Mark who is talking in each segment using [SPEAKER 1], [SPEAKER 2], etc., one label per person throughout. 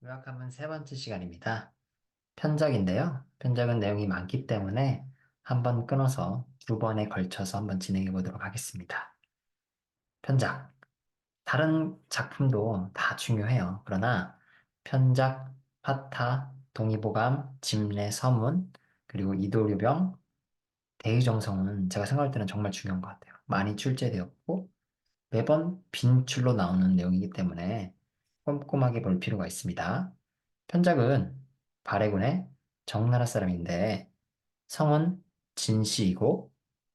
[SPEAKER 1] 요약하면 세 번째 시간입니다. 편작인데요. 편작은 내용이 많기 때문에 한 번 끊어서 두 번에 걸쳐서 한번 진행해 보도록 하겠습니다. 편작. 다른 작품도 다 중요해요. 그러나 편작, 파타, 동의보감, 집례, 서문, 그리고 이도류병, 대의정성은 제가 생각할 때는 정말 중요한 것 같아요. 많이 출제되었고 매번 빈출로 나오는 내용이기 때문에 꼼꼼하게 볼 필요가 있습니다. 편작은 발해군의 정나라 사람인데 성은 진씨이고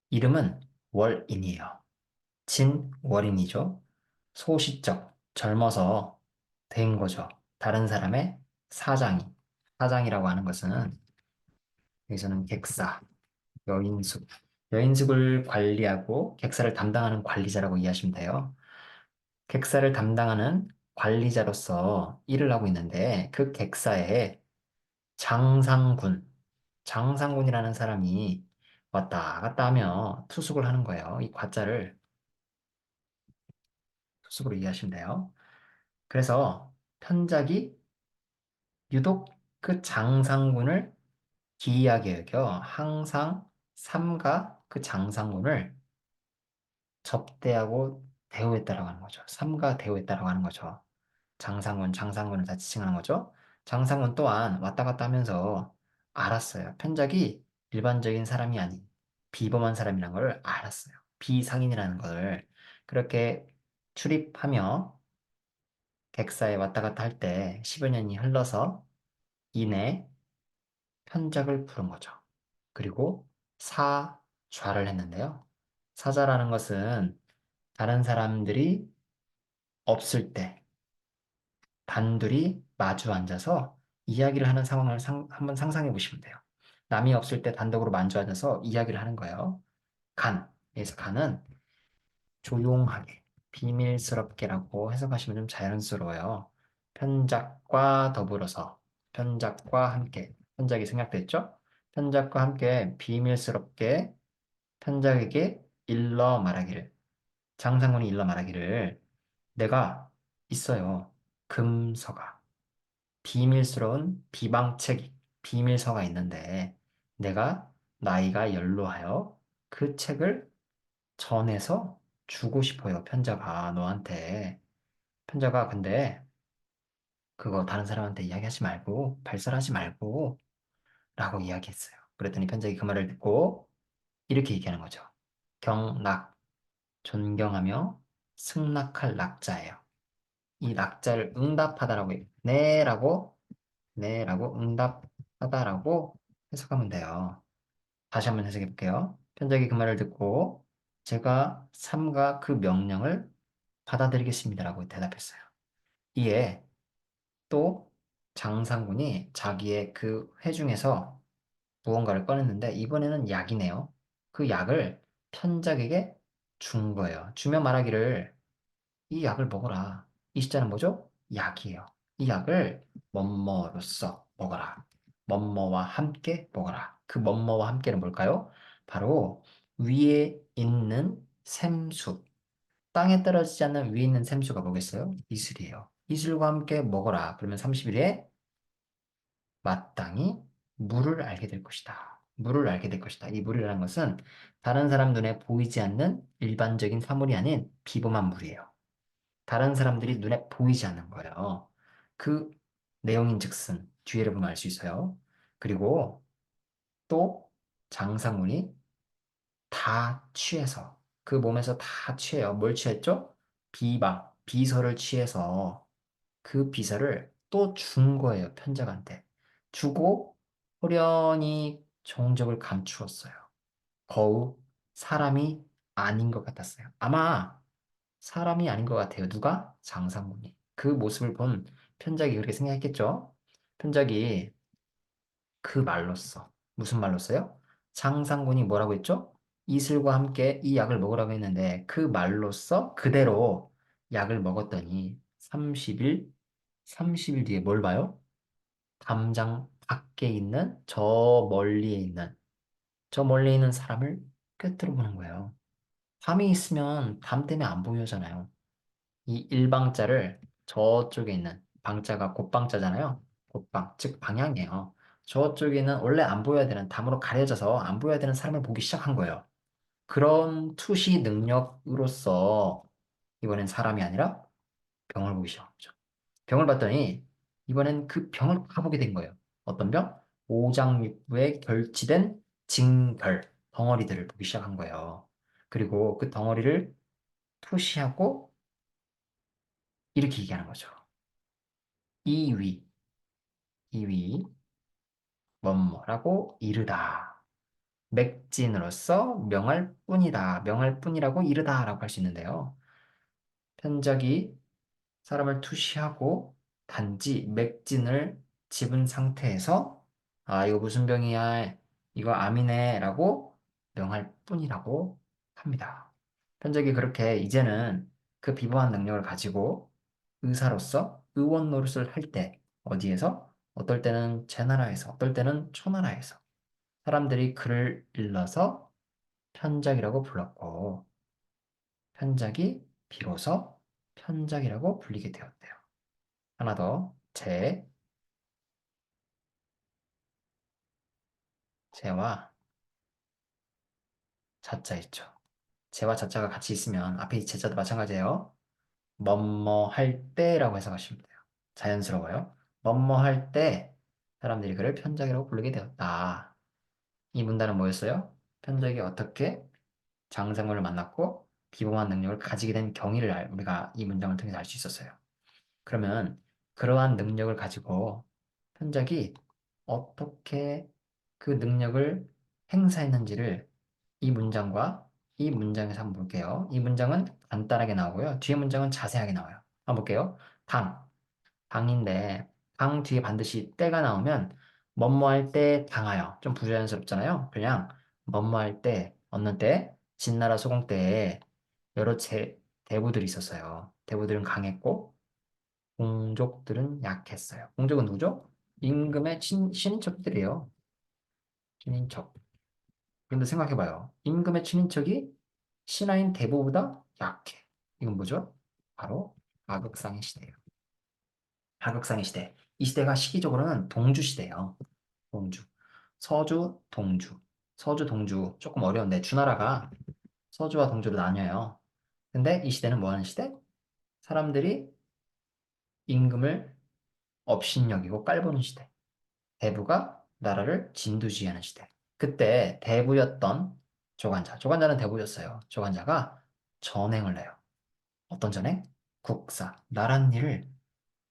[SPEAKER 1] 이름은 월인이에요. 진월인이죠. 소시적, 젊어서 된 거죠. 다른 사람의 사장이. 사장이라고 하는 것은 여기서는 객사, 여인숙. 여인숙을 관리하고 객사를 담당하는 관리자라고 이해하시면 돼요. 객사를 담당하는 관리자로서 일을 하고 있는데 그 객사에 장상군, 장상군이라는 사람이 왔다 갔다 하며 투숙을 하는 거예요. 이 과자를 투숙으로 이해하시면 돼요. 그래서 편작이 유독 그 장상군을 기이하게 여겨 항상 삼가 그 장상군을 접대하고 대우했다라고 하는 거죠. 삼가 대우했다라고 하는 거죠. 장상군을 다 지칭하는 거죠. 장상군 또한 왔다 갔다 하면서 알았어요. 편작이 일반적인 사람이 아닌 비범한 사람이라는 걸 알았어요. 비상인이라는 걸 그렇게 출입하며 객사에 왔다 갔다 할 때 10여 년이 흘러서 이내 편작을 부른 거죠. 그리고 사좌를 했는데요. 사자라는 것은 다른 사람들이 없을 때 단둘이 마주 앉아서 이야기를 하는 상황을 한번 상상해 보시면 돼요. 남이 없을 때 단독으로 마주 앉아서 이야기를 하는 거예요. 그래서 간은 조용하게, 비밀스럽게라고 해석하시면 좀 자연스러워요. 편작과 더불어서, 편작과 함께, 편작이 생략됐죠? 편작과 함께 비밀스럽게 편작에게 일러 말하기를, 장상군이 일러 말하기를 내가 있어요. 금서가. 비밀스러운 비밀서가 있는데 내가 나이가 연로하여 그 책을 전해서 주고 싶어요. 편자가 너한테. 편자가 근데 그거 다른 사람한테 이야기하지 말고 발설하지 말고 라고 이야기했어요. 그랬더니 편작이 그 말을 듣고 이렇게 얘기하는 거죠. 경락, 존경하며 승낙할 낙자예요. 이 낙자를 응답하다라고 해요. 네라고 응답하다라고 해석하면 돼요. 다시 한번 해석해 볼게요. 편작이 그 말을 듣고 제가 삼가 그 명령을 받아들이겠습니다라고 대답했어요. 이에 또 장상군이 자기의 그 회중에서 무언가를 꺼냈는데 이번에는 약이네요. 그 약을 편작에게 준 거예요. 주며 말하기를 이 약을 먹어라. 이 시자는 뭐죠? 약이에요. 이 약을 뭐뭐로써 먹어라. 뭐뭐와 함께 먹어라. 그 뭐뭐와 함께는 뭘까요? 바로 위에 있는 샘수. 땅에 떨어지지 않는 위에 있는 샘수가 뭐겠어요? 이슬이에요. 이슬과 함께 먹어라. 그러면 30일에 마땅히 물을 알게 될 것이다. 물을 알게 될 것이다. 이 물이라는 것은 다른 사람 눈에 보이지 않는 일반적인 사물이 아닌 비범한 물이에요. 다른 사람들이 눈에 보이지 않는 거예요. 그 내용인즉슨 뒤에를 보면 알 수 있어요. 그리고 또 장상군이 다 취해서 그 몸에서 다 취해요. 뭘 취했죠? 비서를 취해서 그 비서를 또 준 거예요. 편작한테. 주고 호련히 정적을 감추었어요. 거우 사람이 아닌 것 같았어요. 아마 사람이 아닌 것 같아요. 누가? 장상군이. 그 모습을 본 편작이 그렇게 생각했겠죠? 편작이 그 말로써. 무슨 말로써요? 장상군이 뭐라고 했죠? 이슬과 함께 이 약을 먹으라고 했는데 그 말로써 그대로 약을 먹었더니 30일 뒤에 뭘 봐요? 담장 밖에 있는 저 멀리에 있는 사람을 꿰뚫어 보는 거예요. 밤이 있으면 담 때문에 안 보이잖아요. 이 일방자를 저쪽에 있는 방자가 곧방자잖아요. 곧방, 즉 방향이에요. 저쪽에는 원래 안 보여야 되는 담으로 가려져서 안 보여야 되는 사람을 보기 시작한 거예요. 그런 투시 능력으로서 이번엔 사람이 아니라 병을 보기 시작한 거죠. 병을 봤더니 이번엔 그 병을 가보게 된 거예요. 어떤 병? 오장육부에 결치된 징결, 덩어리들을 보기 시작한 거예요. 그리고 그 덩어리를 투시하고 이렇게 얘기하는 거죠. 이위, 이위, 뭐뭐라고 이르다. 맥진으로서 명할 뿐이다. 명할 뿐이라고 이르다라고 할 수 있는데요. 편적이 사람을 투시하고 단지 맥진을 집은 상태에서 아, 이거 무슨 병이야? 이거 암이네라고 명할 뿐이라고 합니다. 편적이 그렇게 이제는 그 비범한 능력을 가지고 의사로서 의원 노릇을 할 때 어디에서? 어떨 때는 제나라에서, 어떨 때는 초나라에서 사람들이 그를 일러서 편작이라고 불렀고 편작이 비로소 편작이라고 불리게 되었대요. 하나 더, 제와 자자 있죠. 제와 자자가 같이 있으면 앞에 이 제자도 마찬가지예요. 뭐뭐 할 때라고 해석하시면 돼요. 자연스러워요. 뭐뭐 할 때 사람들이 그를 편작이라고 부르게 되었다. 이 문단은 뭐였어요? 편작이 어떻게 장생물을 만났고 비범한 능력을 가지게 된 경위를 우리가 이 문장을 통해서 알 수 있었어요. 그러면 그러한 능력을 가지고 편작이 어떻게 그 능력을 행사했는지를 이 문장과 이 문장에서 한번 볼게요. 이 문장은 간단하게 나오고요. 뒤에 문장은 자세하게 나와요. 한번 볼게요. 당, 당인데 당 뒤에 반드시 때가 나오면 뭐뭐 할 때 당하여 좀 부자연스럽잖아요. 그냥 뭐뭐 할 때, 어느 때, 진나라 소공 때에 여러 대부들이 있었어요. 대부들은 강했고 공족들은 약했어요. 공족은 누구죠? 임금의 친인척들이에요. 친인척. 그런데 생각해봐요. 임금의 친인척이 신하인 대부보다 약해. 이건 뭐죠? 바로 하극상의 시대예요. 하극상의 시대. 이 시대가 시기적으로는 동주 시대예요. 동주. 서주, 동주. 서주, 동주. 조금 어려운데 주나라가 서주와 동주로 나뉘어요. 근데 이 시대는 뭐 하는 시대? 사람들이 임금을 업신여기고 깔보는 시대. 대부가 나라를 진두지휘하는 시대. 그때 대부였던 조간자는 대부였어요. 조간자가 전행을 해요. 어떤 전행? 국사, 나란 일을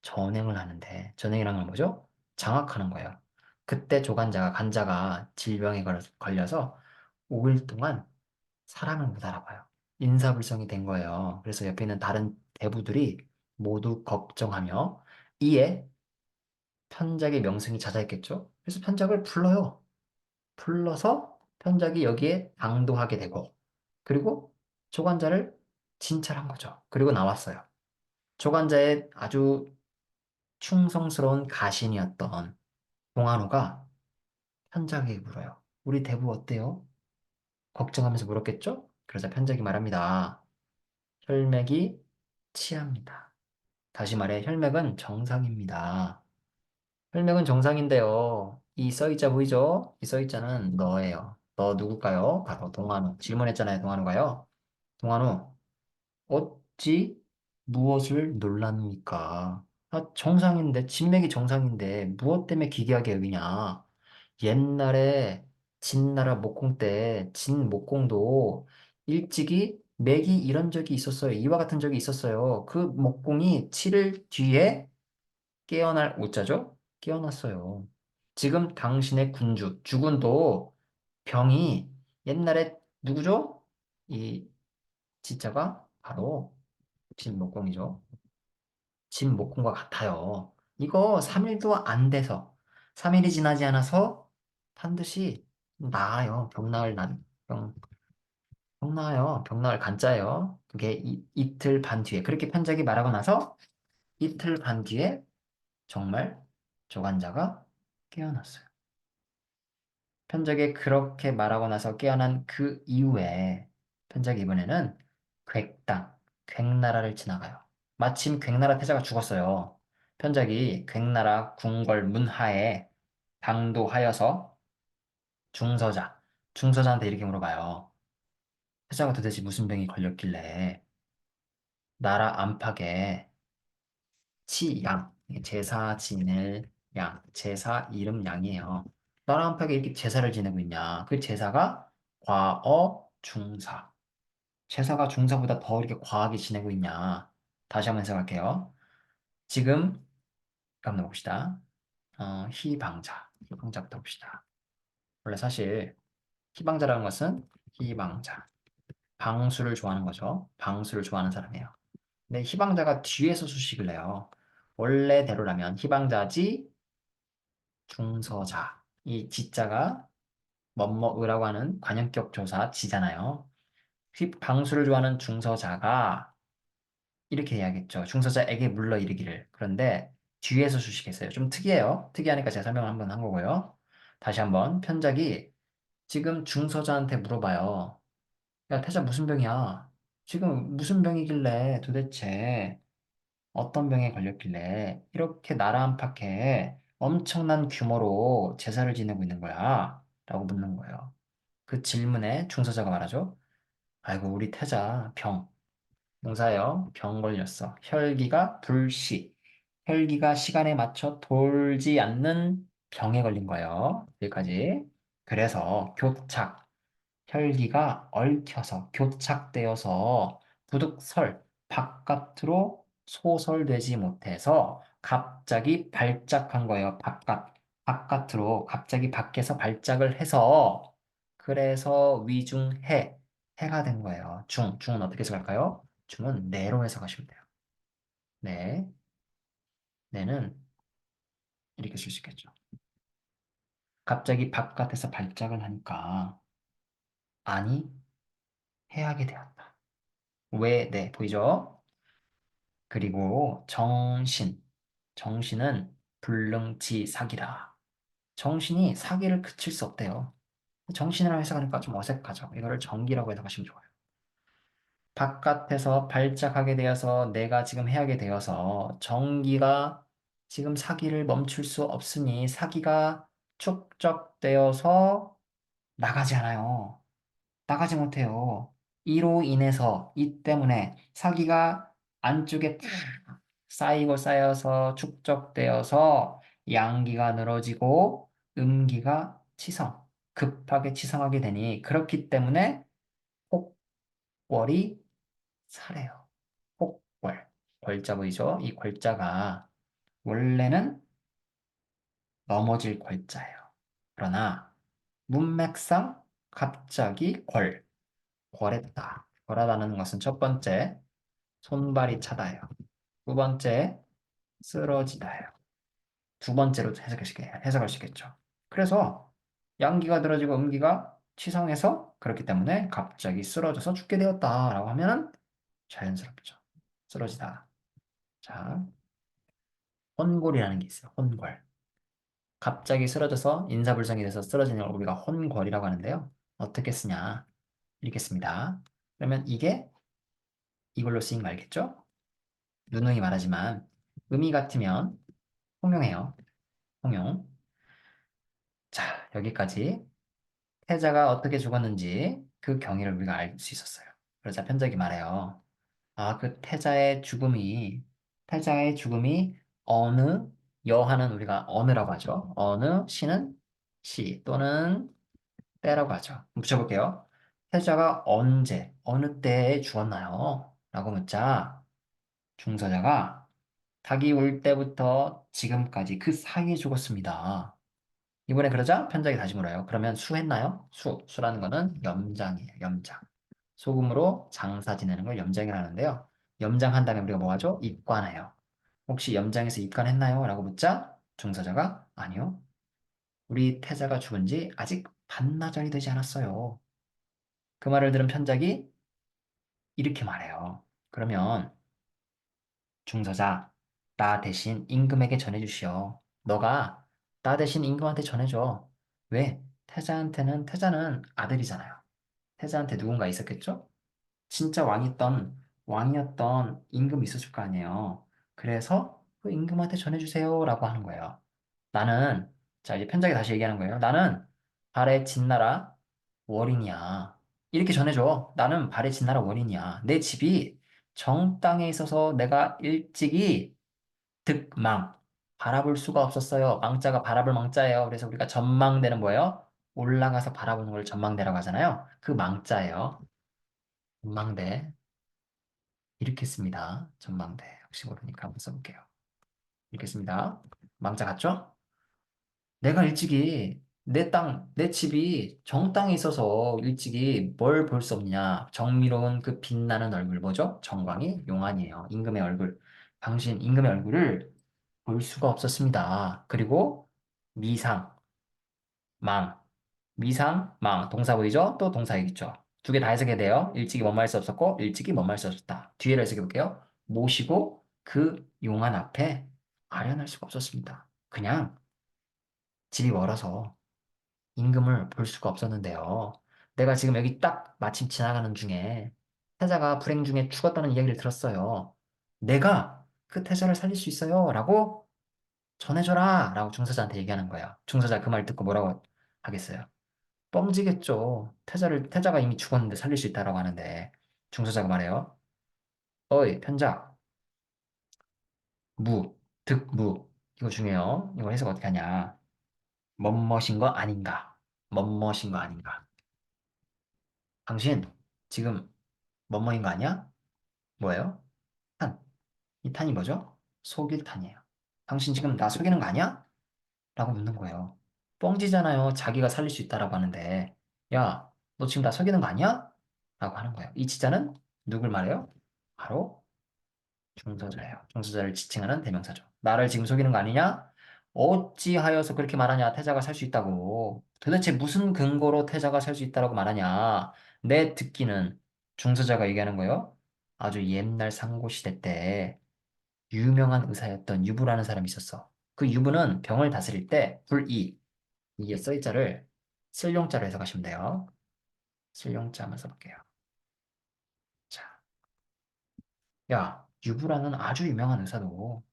[SPEAKER 1] 전행을 하는데 전행이란 건 뭐죠? 장악하는 거예요. 그때 간자가 질병에 걸려서 5일 동안 사람을 못 알아봐요. 인사불성이 된 거예요. 그래서 옆에 있는 다른 대부들이 모두 걱정하며 이에 편작의 명성이 자자했겠죠? 그래서 편작을 불러요. 불러서 편작이 여기에 당도하게 되고, 그리고 조관자를 진찰한 거죠. 그리고 나왔어요. 조관자의 아주 충성스러운 가신이었던 동한호가 편작에게 물어요. 우리 대부 어때요? 걱정하면서 물었겠죠? 그러자 편작이 말합니다. 혈맥이 치합니다. 다시 말해, 혈맥은 정상입니다. 혈맥은 정상인데요. 이 써있자 보이죠? 이 써있자는 너예요. 너 누굴까요? 바로 동환우. 질문했잖아요, 동환우가요. 동환우, 어찌 무엇을 놀랍니까? 아, 정상인데, 진맥이 정상인데, 무엇 때문에 기괴하게 여기냐? 옛날에 진나라 목공 때, 진목공도 일찍이 맥이 이런 적이 있었어요. 이와 같은 적이 있었어요. 그 목공이 7일 뒤에 깨어날 오자죠? 깨어났어요. 지금 당신의 주군도 병이 옛날에 누구죠? 이 지자가 바로 진목공이죠. 진목공과 같아요. 이거 3일도 안 돼서 3일이 지나지 않아서 반드시 나아요. 병 나아요. 병 나을 간자예요. 그게 이틀 반 뒤에 그렇게 편작이 말하고 나서 이틀 반 뒤에 정말 조간자가 깨어났어요. 편적이 그렇게 말하고 나서 깨어난 그 이후에 편적이 이번에는 객나라를 지나가요. 마침 객나라 태자가 죽었어요. 편작이 괭나라 궁궐 문하에 당도하여서 중서자. 중서자한테 이렇게 물어봐요. 태자가 도대체 무슨 병이 걸렸길래 나라 안팎에 치양, 제사 지낼 양, 제사 이름 양이에요. 나라 안팎에 이렇게 제사를 지내고 있냐? 그 제사가 과어 중사. 제사가 중사보다 더 이렇게 과하게 지내고 있냐? 다시 한번 해석할게요. 지금 한번 봅시다. 희방자. 희방자부터 봅시다. 원래 사실 희방자라는 것은 희방자. 방수를 좋아하는 거죠. 방수를 좋아하는 사람이에요. 근데 희방자가 뒤에서 수식을 내요. 원래대로라면 희방자지 중서자. 이 지자가 뭐뭐으라고 하는 관형격 조사 지잖아요. 방수를 좋아하는 중서자가 이렇게 해야겠죠. 중서자에게 물러 이르기를. 그런데 뒤에서 수식했어요. 좀 특이해요. 특이하니까 제가 설명을 한번 한 거고요. 다시 한번 편작이 지금 중서자한테 물어봐요. 야, 태자 무슨 병이야? 지금 무슨 병이길래 도대체 어떤 병에 걸렸길래 이렇게 나라 안팎에 엄청난 규모로 제사를 지내고 있는 거야? 라고 묻는 거예요. 그 질문에 중서자가 말하죠. 아이고, 우리 태자 병. 용사예요. 병 걸렸어. 혈기가 불시. 혈기가 시간에 맞춰 돌지 않는 병에 걸린 거예요. 여기까지. 그래서 교착. 혈기가 얽혀서 교착되어서 부득설 바깥으로 소설되지 못해서 갑자기 발작한 거예요. 바깥으로 갑자기 밖에서 발작을 해서 그래서 위중해 해가 된 거예요. 중은 어떻게 해석할까요? 중은 내로 해석하시면 돼요. 네, 내는 이렇게 쓸 수 있겠죠. 갑자기 바깥에서 발작을 하니까 아니 해하게 되었다. 왜? 네, 보이죠? 그리고 정신. 정신은 불능지사기라. 정신이 사기를 그칠 수 없대요. 정신이라고 해석하니까 좀 어색하죠. 이거를 정기라고 해석하시면 좋아요. 바깥에서 발작하게 되어서 내가 지금 해하게 되어서 정기가 지금 사기를 멈출 수 없으니 사기가 축적되어서 나가지 않아요. 나가지 못해요. 이로 인해서 이 때문에 사기가 안쪽에 탁 쌓이고 쌓여서 축적되어서 양기가 늘어지고 음기가 급하게 치성하게 되니 그렇기 때문에 폭월이 사래요. 폭월. 골자 보이죠? 이 골자가 원래는 넘어질 골자예요. 그러나 문맥상 갑자기 궐했다. 궐하다는 것은 첫 번째, 손발이 차다예요. 두 번째, 쓰러지다예요. 두 번째로 해석할 수 있겠죠. 그래서 양기가 늘어지고 음기가 치성해서 그렇기 때문에 갑자기 쓰러져서 죽게 되었다라고 하면 자연스럽죠. 쓰러지다. 자, 혼골이라는 게 있어요. 혼골. 갑자기 쓰러져서 인사불성이 돼서 쓰러지는 걸 우리가 혼골이라고 하는데요. 어떻게 쓰냐? 읽겠습니다. 그러면 이게 이걸로 쓰인 거 알겠죠? 누누이 말하지만 의미 같으면 통용해요. 통용. 자, 여기까지 태자가 어떻게 죽었는지 그 경위를 우리가 알 수 있었어요. 그러자 편작이 말해요. 아, 그 태자의 죽음이 어느, 여하는 우리가 어느라고 하죠. 어느, 시는 시 또는 때라고 하죠. 붙여볼게요. 태자가 언제, 어느 때에 죽었나요? 라고 묻자 중서자가 닭이 울 때부터 지금까지 그 사이에 죽었습니다. 이번에 그러자 편작이 다시 물어요. 그러면 수했나요? 수라는 거는 염장이에요. 염장. 소금으로 장사 지내는 걸 염장이라 하는데요. 염장한 다음에 우리가 뭐 하죠? 입관해요. 혹시 염장에서 입관했나요? 라고 묻자 중서자가 아니요. 우리 태자가 죽은 지 아직 반나절이 되지 않았어요. 그 말을 들은 편작이 이렇게 말해요. 그러면 중서자, 나 대신 임금에게 전해주시오. 너가 나 대신 임금한테 전해줘. 왜? 태자는 아들이잖아요. 태자한테 누군가 있었겠죠? 진짜 왕이었던 임금이 있었을 거 아니에요. 그래서 그 임금한테 전해주세요라고 하는 거예요. 나는 자 이제 편작에 다시 얘기하는 거예요. 나는 발에 진나라 월인이야. 이렇게 전해줘. 나는 발에 진나라 월인이야. 내 집이 정땅에 있어서 내가 일찍이 득망 바라볼 수가 없었어요. 망자가 바라볼 망자예요. 그래서 우리가 전망대는 뭐예요? 올라가서 바라보는 걸 전망대라고 하잖아요. 그 망자예요. 전망대 이렇게 씁니다. 전망대 혹시 모르니까 한번 써볼게요. 이렇게 씁니다. 망자 같죠? 내가 일찍이 내 땅, 내 집이 정땅에 있어서 일찍이 뭘 볼 수 없냐? 정미로운 그 빛나는 얼굴 뭐죠? 정광이 용안이에요. 임금의 얼굴. 당신 임금의 얼굴을 볼 수가 없었습니다. 그리고 미상, 망, 미상, 망 동사 보이죠? 또 동사이겠죠. 두 개 다 해석해야 돼요. 일찍이 뭔 말 수 없었고 일찍이 뭔 말 수 없었다. 뒤에를 해석해 볼게요. 모시고 그 용안 앞에 아련할 수가 없었습니다. 그냥 집이 멀어서 임금을 볼 수가 없었는데요. 내가 지금 여기 딱 마침 지나가는 중에 태자가 불행 중에 죽었다는 이야기를 들었어요. 내가 그 태자를 살릴 수 있어요. 라고 전해줘라. 라고 중사자한테 얘기하는 거예요. 중사자 그 말 듣고 뭐라고 하겠어요? 뻥지겠죠. 태자가 이미 죽었는데 살릴 수 있다라고 하는데 중사자가 말해요. 어이, 편자, 무, 득무. 이거 중요해요. 이거 해석 어떻게 하냐. 멋멋인 거 아닌가. 멋멋인 거 아닌가. 당신 지금 뭐뭐인 거 아니야? 뭐예요? 탄. 이 탄이 뭐죠? 속일 탄이에요. 당신 지금 나 속이는 거 아니야? 라고 묻는 거예요. 뻥지잖아요. 자기가 살릴 수 있다라고 하는데 야, 너 지금 나 속이는 거 아니야? 라고 하는 거예요. 이 지자는 누굴 말해요? 바로 중서자예요. 중서자를 지칭하는 대명사죠. 나를 지금 속이는 거 아니냐? 어찌하여서 그렇게 말하냐? 태자가 살 수 있다고. 도대체 무슨 근거로 태자가 살 수 있다라고 말하냐? 내 듣기는 중서자가 얘기하는 거예요. 아주 옛날 상고시대 때 유명한 의사였던 유부라는 사람이 있었어. 그 유부는 병을 다스릴 때 불이, 이게 써있자를 쓸용자로 해석하시면 돼요. 쓸용자 한번 써볼게요. 자, 야, 유부라는 아주 유명한 의사도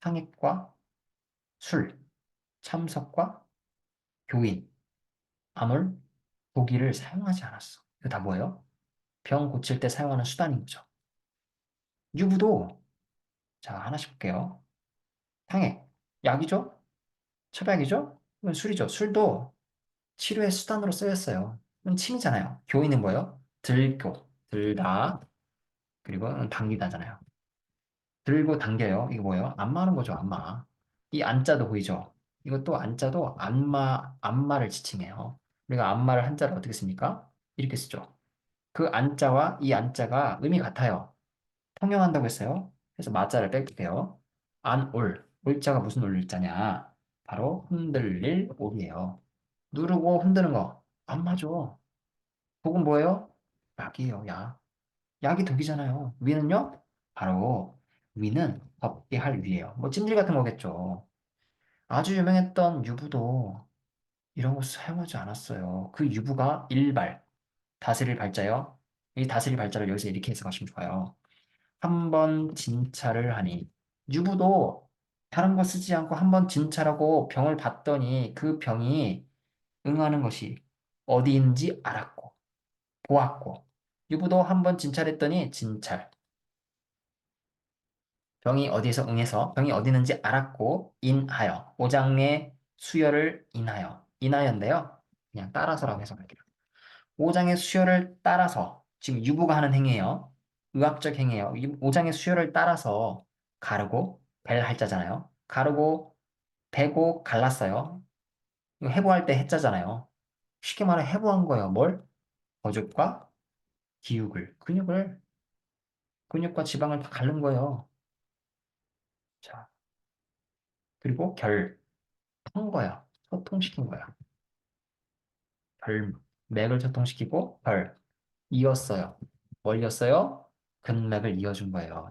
[SPEAKER 1] 상액과 술, 참석과 교인, 암울, 도기를 사용하지 않았어. 이거 다 뭐예요? 병 고칠 때 사용하는 수단인 거죠. 유부도 자 하나씩 볼게요. 상액, 약이죠? 처약이죠? 이건 술이죠. 술도 치료의 수단으로 쓰였어요. 이건 침이잖아요. 교인은 뭐예요? 들고, 들다, 그리고 당기다잖아요. 들고 당겨요. 이거 뭐예요? 안마하는 거죠, 안마. 이 안자도 보이죠? 이것도 안자도 안마를 지칭해요. 우리가 안마를 한자를 어떻게 씁니까? 이렇게 쓰죠. 그 안자와 이 안자가 의미 같아요. 통용한다고 했어요. 그래서 마자를 뺄게요. 안올, 올자가 무슨 올자냐? 바로 흔들릴 올이에요. 누르고 흔드는 거. 안마죠. 독은 뭐예요? 약이에요, 약. 약이 독이잖아요. 위는요? 바로 위는 덮게 할 위예요. 뭐 찜질 같은 거겠죠. 아주 유명했던 유부도 이런 거 사용하지 않았어요. 그 유부가 일발, 다스릴 발자요. 이 다스릴 발자를 여기서 이렇게 해석하시면 좋아요. 한 번 진찰을 하니 유부도 다른 거 쓰지 않고 한 번 진찰하고 병을 봤더니 그 병이 응하는 것이 어디인지 알았고 보았고 유부도 한 번 진찰했더니 진찰 병이 어디에서 응해서 병이 어디 있는지 알았고 인하여 오장의 수혈을 인하여인데요 그냥 따라서라고 해석할게요. 오장의 수혈을 따라서 지금 유부가 하는 행위예요. 의학적 행위예요. 오장의 수혈을 따라서 가르고 벨 할자잖아요. 가르고 베고 갈랐어요. 이거 해부할 때 해자잖아요. 쉽게 말해 해부한 거예요. 뭘? 거죽과 기육을 근육과 지방을 다 갈른 거예요. 자 그리고 턴 거야. 소통시킨 거야. 맥을 소통시키고 이었어요. 뭘 이었어요? 근맥을 이어준 거예요.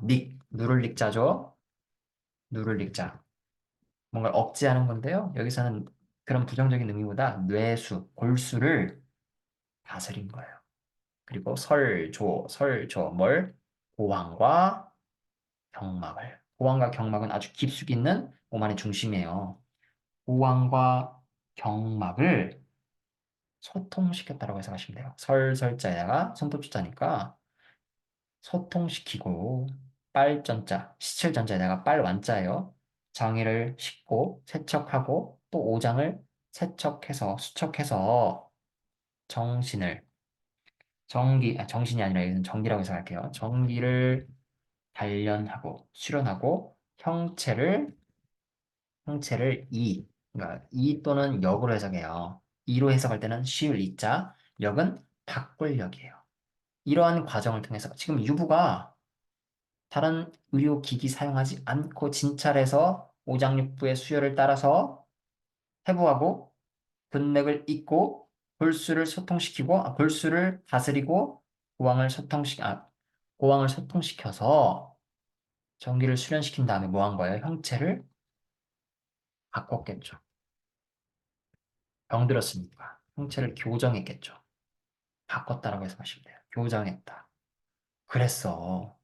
[SPEAKER 1] 누를 닉자죠. 누를 닉자. 뭔가 억제하는 건데요. 여기서는 그런 부정적인 의미보다 골수를 다스린 거예요. 그리고 설조, 뭘? 고황과 병막을. 고왕과 경막은 아주 깊숙이 있는 오만의 중심이에요. 고왕과 경막을 소통시켰다라고 해석하시면 돼요. 설설자에다가 손톱주자니까 소통시키고 빨전자, 시칠전자에다가 빨완자예요. 정의를 싣고 세척하고 또 오장을 세척해서 수척해서 정신을 정신이 아니라 이건 정기라고 해석할게요. 정기를 단련하고 수련하고 형체를 그러니까 이 또는 역으로 해석해요. 이로 해석할 때는 시울 이자, 역은 바꿀 역이에요. 이러한 과정을 통해서 지금 유부가 다른 의료기기 사용하지 않고 진찰해서 오장육부의 수혈을 따라서 해부하고 근맥을 잇고 골수를 다스리고 고왕을 소통시켜서 전기를 수련시킨 다음에 뭐 한 거예요? 형체를 바꿨겠죠. 병들었으니까 형체를 교정했겠죠. 바꿨다라고 해석하시면 돼요. 교정했다. 그랬어.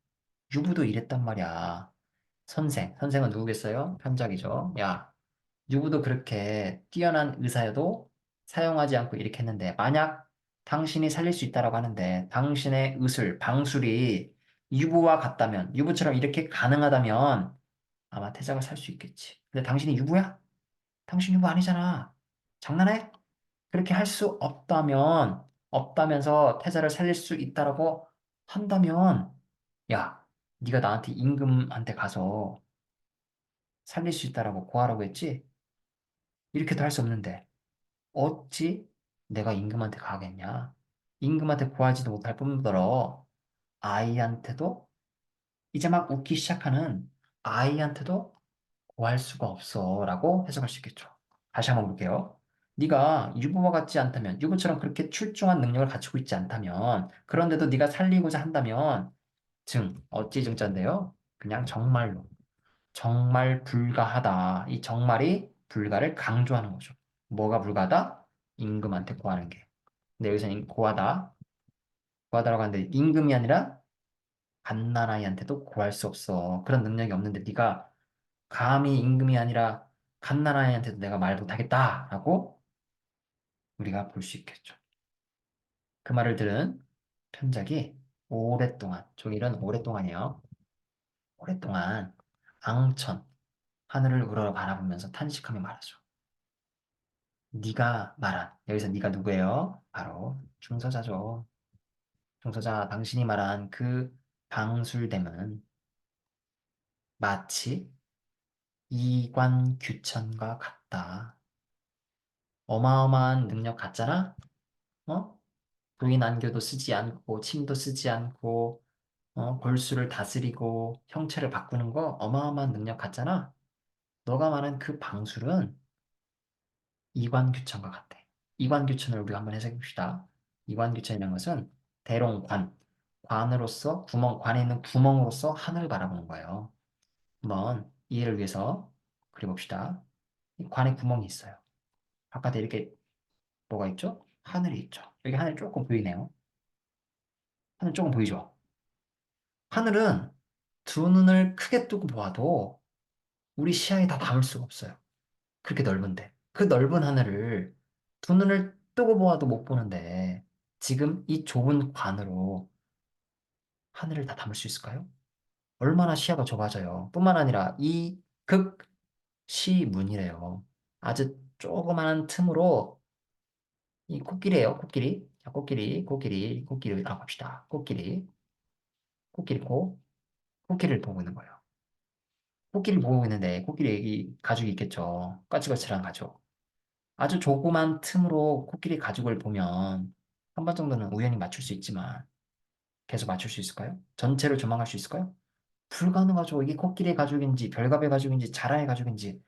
[SPEAKER 1] 유부도 이랬단 말이야. 선생은 누구겠어요? 편작이죠. 야, 유부도 그렇게 뛰어난 의사여도 사용하지 않고 이렇게 했는데, 만약 당신이 살릴 수 있다라고 하는데, 당신의 방술이 유부와 같다면, 유부처럼 이렇게 가능하다면, 아마 태자가 살 수 있겠지. 근데 당신이 유부야? 당신 유부 아니잖아. 장난해? 그렇게 할 수 없다면서 태자를 살릴 수 있다라고 한다면, 야, 네가 나한테 임금한테 가서 살릴 수 있다라고 고하라고 했지? 이렇게도 할 수 없는데 어찌 내가 임금한테 가겠냐? 임금한테 구하지도 못할 뿐더러 아이한테도 이제 막 웃기 시작하는 아이한테도 구할 수가 없어라고 해석할 수 있겠죠. 다시 한번 볼게요. 네가 유부와 같지 않다면, 유부처럼 그렇게 출중한 능력을 갖추고 있지 않다면, 그런데도 네가 살리고자 한다면, 어찌 증자인데요? 그냥 정말로. 정말 불가하다. 이 정말이 불가를 강조하는 거죠. 뭐가 불가하다? 임금한테 구하는 게. 근데 여기서는 구하다라고 하는데 임금이 아니라 갓난아이한테도 구할 수 없어. 그런 능력이 없는데 네가 감히 임금이 아니라 갓난아이한테도 내가 말 못하겠다라고 우리가 볼 수 있겠죠. 그 말을 들은 편작이 오랫동안, 종일은 오랫동안이요. 오랫동안 앙천, 하늘을 우러러 바라보면서 탄식하며 말하죠. 네가 말한 여기서 네가 누구예요? 바로 중서자죠. 중서자 당신이 말한 그 방술됨은 마치 이관규천과 같다. 어마어마한 능력 같잖아? 어? 부인 안교도 쓰지 않고 침도 쓰지 않고 골수를 다스리고 형체를 바꾸는 거 어마어마한 능력 같잖아? 너가 말한 그 방술은 이관규천과 같아. 이관규천을 우리가 한번 해석해 봅시다. 이관규천이라는 것은 대롱관, 관에 있는 구멍으로서 하늘을 바라보는 거예요. 한번 이해를 위해서 그려봅시다. 이 관에 구멍이 있어요. 바깥에 이렇게 뭐가 있죠? 하늘이 있죠. 여기 하늘 조금 보이네요. 하늘 조금 보이죠? 하늘은 두 눈을 크게 뜨고 보아도 우리 시야에 다 담을 수가 없어요. 그렇게 넓은데. 그 넓은 하늘을 두 눈을 뜨고 보아도 못 보는데 지금 이 좁은 관으로 하늘을 다 담을 수 있을까요? 얼마나 시야가 좁아져요. 뿐만 아니라 이 극시문이래요. 아주 조그마한 틈으로 이 코끼리예요, 코끼리. 자, 코끼리라고 합시다. 코끼리 코끼리를 보고 있는 거예요. 코끼리를 보고 있는데 코끼리 이 가죽이 있겠죠. 까칠까칠한 가죽. 아주 조그만 틈으로 코끼리 가죽을 보면 한 번 정도는 우연히 맞출 수 있지만 계속 맞출 수 있을까요? 전체를 조망할 수 있을까요? 불가능하죠. 이게 코끼리 가죽인지 별갑의 가죽인지 자라의 가죽인지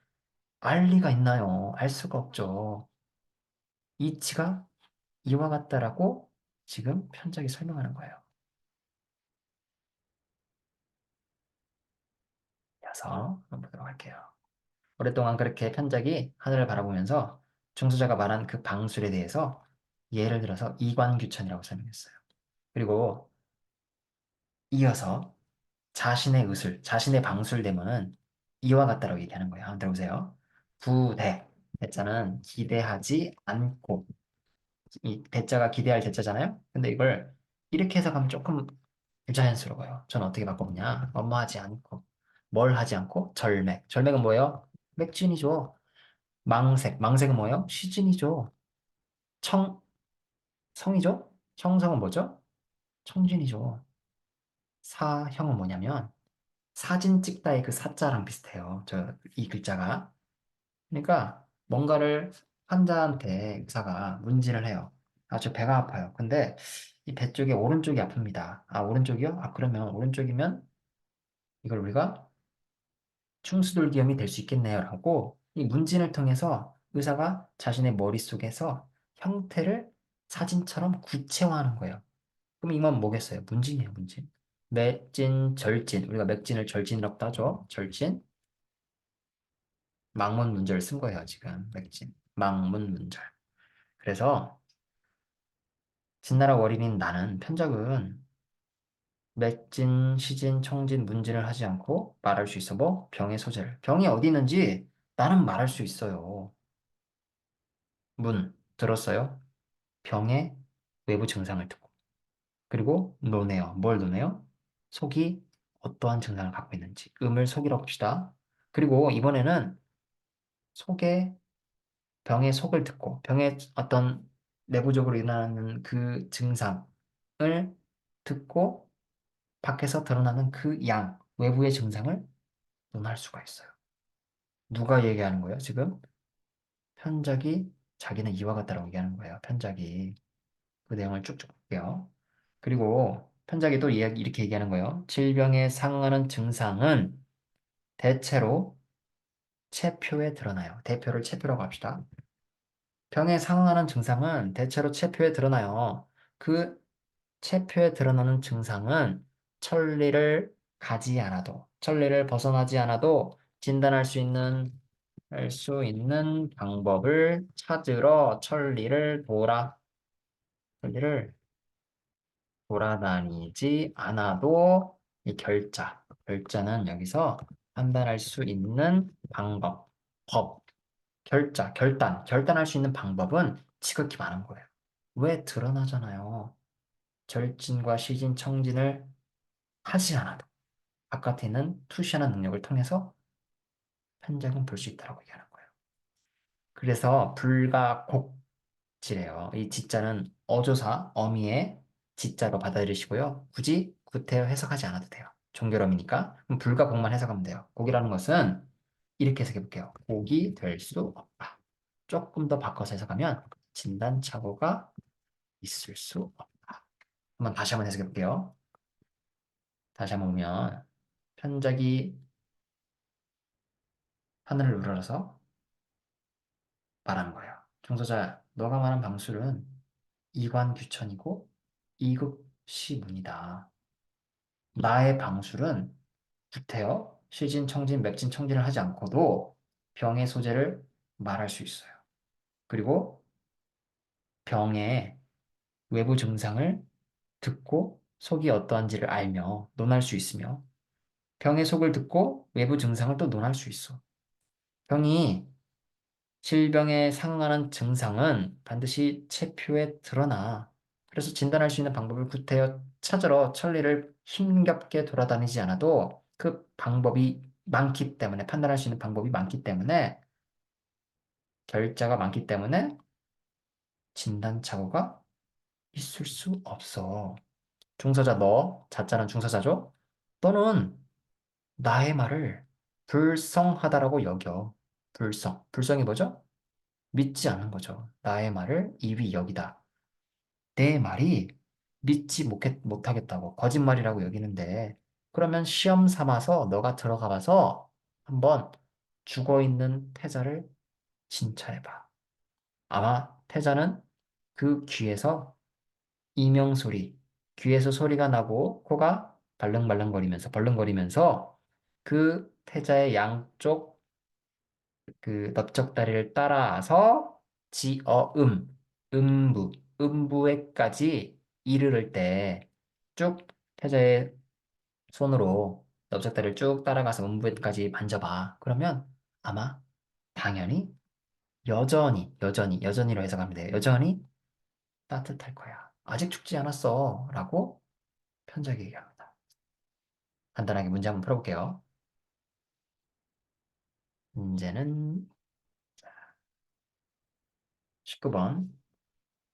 [SPEAKER 1] 알 리가 있나요? 알 수가 없죠. 이치가 이와 같다라고 지금 편작이 설명하는 거예요. 이어서 한번 보도록 할게요. 오랫동안 그렇게 편작이 하늘을 바라보면서 중수자가 말한 그 방술에 대해서 예를 들어서 이관규천이라고 설명했어요. 그리고 이어서 자신의 의술, 자신의 방술되면은 이와 같다라고 얘기하는 거예요. 한번 들어보세요. 부대. 대자는 기대하지 않고. 이 대자가 기대할 대자잖아요. 근데 이걸 이렇게 해석하면 조금 부자연스러워요. 저는 어떻게 바꿔보냐? 뭐하지 않고. 뭘 하지 않고? 절맥. 절맥은 뭐예요? 맥진이죠. 망색. 망색은 뭐예요? 시진이죠. 청, 성이죠? 청성은 뭐죠? 청진이죠. 사형은 뭐냐면 사진 찍다의 그 사자랑 비슷해요. 이 글자가. 그러니까 뭔가를 환자한테 의사가 문진을 해요. 아, 저 배가 아파요. 근데 이 배 쪽에 오른쪽이 아픕니다. 아, 오른쪽이요? 아, 그러면 오른쪽이면 이걸 우리가 충수돌기염이 될 수 있겠네요. 라고 이 문진을 통해서 의사가 자신의 머릿속에서 형태를 사진처럼 구체화하는 거예요. 그럼 이건 뭐겠어요? 문진이에요, 문진. 맥진, 절진. 우리가 맥진을 절진이라고도 하죠. 절진. 망문문절 쓴 거예요, 지금. 맥진. 망문문절. 그래서 진나라 월인인 나는 편적은 맥진, 시진, 청진, 문진을 하지 않고 말할 수 있어. 뭐? 병의 소재를. 병이 어디 있는지 나는 말할 수 있어요. 문. 들었어요? 병의 외부 증상을 듣고. 그리고 노네요. 뭘 노네요? 속이 어떠한 증상을 갖고 있는지. 음을 속이라고 봅시다. 그리고 이번에는 속에 병의 속을 듣고 병의 어떤 내부적으로 일어나는 그 증상을 듣고 밖에서 드러나는 그 외부의 증상을 논할 수가 있어요. 누가 얘기하는 거예요, 지금? 편작이 자기는 이와 같다라고 얘기하는 거예요. 편작이. 그 내용을 쭉쭉 볼게요. 그리고 편작이 또 이렇게 얘기하는 거예요. 질병에 상응하는 증상은 대체로 체표에 드러나요. 대표를 체표라고 합시다. 병에 상응하는 증상은 대체로 체표에 드러나요. 그 체표에 드러나는 증상은 천리를 가지 않아도, 천리를 벗어나지 않아도 진단할 수 있는, 할 수 있는 방법을 찾으러 천리를 돌아다니지 않아도 이 결자는 여기서 판단할 수 있는 방법, 법, 결단할 수 있는 방법은 지극히 많은 거예요. 왜 드러나잖아요. 절진과 시진, 청진을 하지 않아도 바깥에 있는 투시하는 능력을 통해서 편작은 볼 수 있다고 얘기하는 거예요. 그래서 불가곡지래요. 이 지자는 어조사, 어미의 지자로 받아들이시고요. 굳이 구태여 해석하지 않아도 돼요. 종결어미니까. 그럼 불가곡만 해석하면 돼요. 곡이라는 것은 이렇게 해석해 볼게요. 곡이 될 수 없다. 조금 더 바꿔서 해석하면 진단착오가 있을 수 없다. 다시 한번 해석해 볼게요. 다시 한번 보면 편작이 하늘을 우러러서 말하는 거예요. 종서자, 너가 말한 방술은 이관규천이고 이극시문이다. 나의 방술은 구태여, 시진, 청진, 맥진, 청진을 하지 않고도 병의 소재를 말할 수 있어요. 그리고 병의 외부 증상을 듣고 속이 어떠한지를 알며 논할 수 있으며 병의 속을 듣고 외부 증상을 또 논할 수 있어. 병이 질병에 상응하는 증상은 반드시 체표에 드러나. 그래서 진단할 수 있는 방법을 구태여 찾으러 천리를 힘겹게 돌아다니지 않아도 그 방법이 많기 때문에, 판단할 수 있는 방법이 많기 때문에, 결자가 많기 때문에 진단착오가 있을 수 없어. 중서자 너, 자자는 중서자죠? 너는 나의 말을 불성하다라고 여겨. 불성이 뭐죠? 믿지 않는 거죠. 나의 말을 이위 여기다. 내 말이 믿지 못하겠다고 거짓말이라고 여기는데 그러면 시험 삼아서 너가 들어가 봐서 한번 죽어있는 태자를 진찰해봐. 아마 태자는 그 귀에서 이명소리, 귀에서 소리가 나고 코가 벌렁거리면서 그 태자의 양쪽 그 넓적다리를 따라서 음부, 음부에까지 이르를 때 쭉 태자의 손으로 넓적다리를 쭉 따라가서 음부까지 만져봐. 그러면 아마 당연히 여전히로 해석하면 돼요. 여전히 따뜻할 거야. 아직 죽지 않았어. 라고 편지하게 얘기합니다. 간단하게 문제 한번 풀어볼게요. 문제는 19번.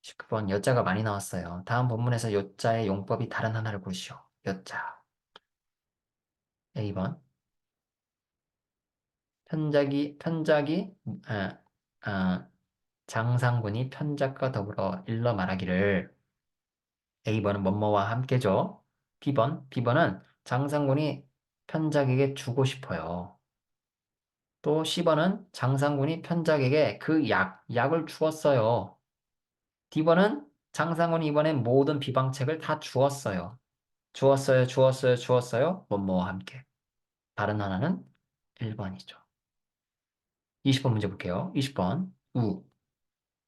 [SPEAKER 1] 19번 여자가 많이 나왔어요. 다음 본문에서 요자의 용법이 다른 하나를 고르시오. 여자. A번. 편작이 아, 아, 장상군이 편작과 더불어 일러 말하기를 A번은 뭐뭐와 함께죠. B번은 장상군이 편작에게 주고 싶어요. 또 C번은 장상군이 편작에게 그 약을 주었어요. D번은 장상군이 이번엔 모든 비방책을 다 주었어요. 주었어요. 뭐뭐와 함께. 다른 하나는 1번이죠. 20번 문제 볼게요. 20번.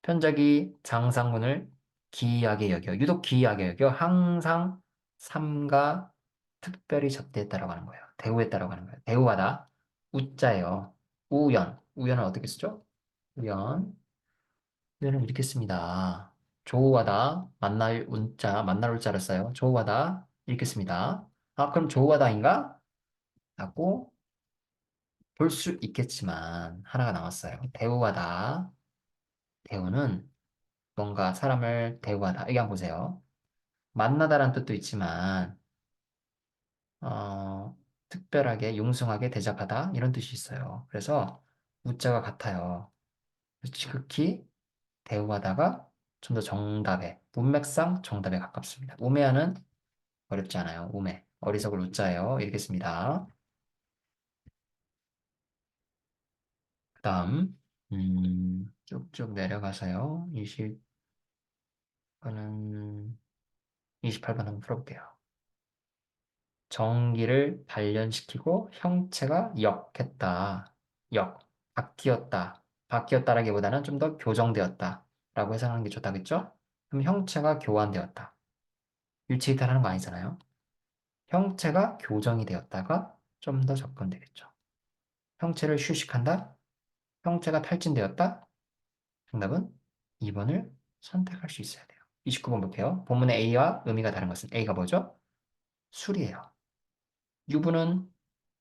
[SPEAKER 1] 편작이 장상군을 기이하게 여겨, 유독 기이하게 여겨 항상 삼가 특별히 접대했다라고 하는 거예요. 대우했다라고 하는 거예요. 대우하다. 우자예요. 우연은 어떻게 쓰죠? 우연은 이렇게 씁니다. 조우하다. 만날 운자를 써요. 조우하다. 이렇게 씁니다. 아, 그럼 조우하다인가? 라고 볼 수 있겠지만 하나가 남았어요. 대우하다. 대우는 뭔가 사람을 대우하다. 이거 한번 보세요. 만나다라는 뜻도 있지만 특별하게 융숭하게 대접하다 이런 뜻이 있어요. 그래서 우자가 같아요. 지극히 대우하다가 좀 더 정답에 문맥상 정답에 가깝습니다. 우매하는 어렵지 않아요. 우매 어리석을 우자예요. 읽겠습니다. 그다음 쭉쭉 내려가서요. 20번은 28번 한번 풀어볼게요. 정기를 단련시키고 형체가 역했다. 바뀌었다. 바뀌었다라기보다는 좀 더 교정되었다. 라고 해석하는 게 좋다겠죠? 그럼 형체가 교환되었다. 일치이탈하는 거 아니잖아요. 형체가 교정이 되었다가 좀 더 접근되겠죠. 형체를 휴식한다. 형체가 탈진되었다. 정답은 2번을 선택할 수 있어야 돼요. 29번 볼게요. 본문의 A와 의미가 다른 것은 A가 뭐죠? 술이에요. 유부는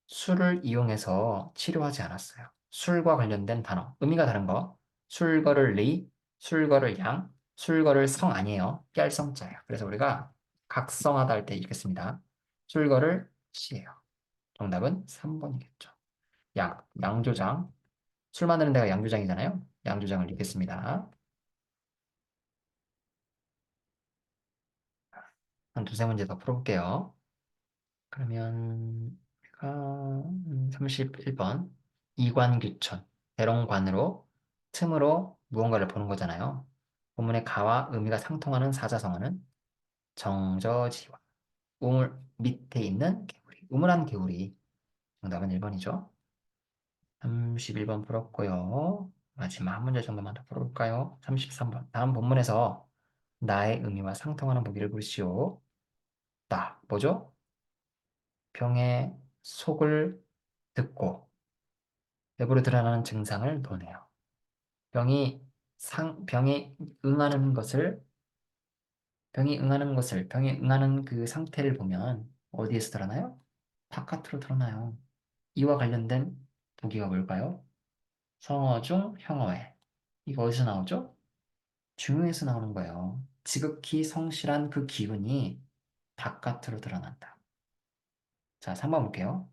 [SPEAKER 1] 술을 이용해서 치료하지 않았어요. 술과 관련된 단어, 의미가 다른 거. 술거를 리, 술거를 양, 술거를 성 아니에요. 깰성자예요. 그래서 우리가 각성하다 할 때 읽겠습니다. 술거를 시예요. 정답은 3번이겠죠. 양조장. 술 만드는 데가 양조장이잖아요. 양조장을 읽겠습니다. 한 두세 문제 더 풀어볼게요. 그러면 우리가 31번 이관규천 대롱관으로 틈으로 무언가를 보는 거잖아요. 본문의 가와 의미가 상통하는 사자성어는 정저지와 우물 밑에 있는 개구리 우물한 개구리 정답은 1번이죠. 31번 풀었고요. 마지막 한 문제 정도만 더 풀어볼까요? 33번 다음 본문에서 나의 의미와 상통하는 보기를 보시오. 뭐죠? 병의 속을 듣고 내부로 드러나는 증상을 논해요. 병이 병이 응하는 것을 병이 응하는 그 상태를 보면 어디에서 드러나요? 바깥으로 드러나요. 이와 관련된 보기가 뭘까요? 성어 중 형어에. 이거 어디서 나오죠? 중용에서 나오는 거예요. 지극히 성실한 그 기운이 바깥으로 드러난다. 자, 3번 볼게요.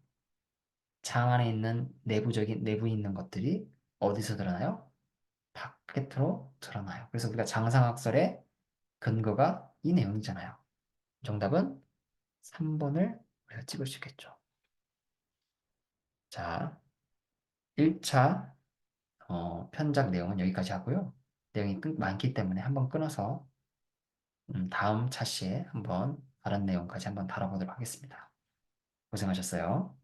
[SPEAKER 1] 장 안에 있는 내부에 있는 것들이 어디서 드러나요? 바깥으로 드러나요. 그래서 우리가 장상학설의 근거가 이 내용이잖아요. 정답은 3번을 우리가 찍을 수 있겠죠. 자, 1차 편작 내용은 여기까지 하고요. 내용이 많기 때문에 한번 끊어서 다음 차시에 한번 다른 내용까지 한번 다뤄보도록 하겠습니다. 고생하셨어요.